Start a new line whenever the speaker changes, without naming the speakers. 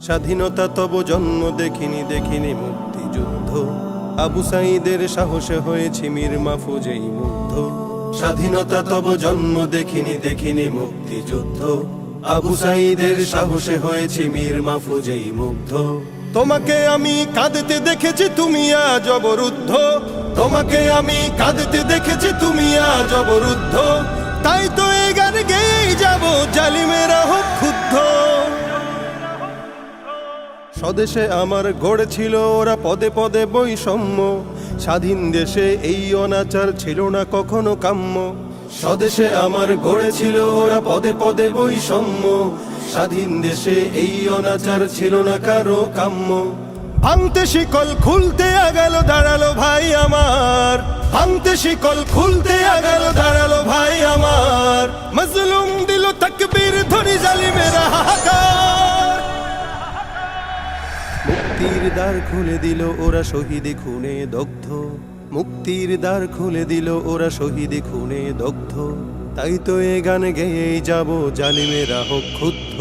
স্বাধীনতা তব জন্ম দেখিনি দেখিনি মুক্তিযুদ্ধ, আবু সাঈদের সাহসে হয়েছি মীর মাহফুজেই মুগ্ধ। স্বাধীনতা তব জন্ম দেখিনি দেখিনি মুক্তিযুদ্ধ, আবু সাঈদের সাহসে হয়েছি মীর মাহফুজেই মুগ্ধ। তোমাকে আমি কাঁদতে দেখেছি তুমি আজ অবরুদ্ধ, তোমাকে আমি কাঁদতে দেখেছি তুমি আজ অবরুদ্ধ। তাই তো এই গান গেয়েই যাব জালিমেরা হোক ক্ষুব্ধ। স্বদেশে আমার গড়েছিল ওরা পদে পদে বৈষম্য, স্বাধীন দেশে এই অনাচার ছিল না কখনো কাম্য। স্বদেশে আমার গড়েছিল ওরা পদে পদে বৈষম্য, স্বাধীন দেশে এই অনাচার ছিল না কারো কাম্য। ভাঙতে শিকল খুলতে আগাল দাঁড়ালো ভাই আমার, ভাঙতে শিকল খুলতে আগাল দাঁড়ালো ভাই আমার। মজলুম দিল তাকবীর ধরি জালিমেরা হাহাকার। মুক্তির দ্বার খুলে দিল ওরা শহীদি খুনে দগ্ধ, মুক্তির দ্বার খুলে দিল ওরা শহীদি খুনে দগ্ধ। তাই তো এ গান গেয়েই যাব জালিমেরা হোক ক্ষুব্ধ।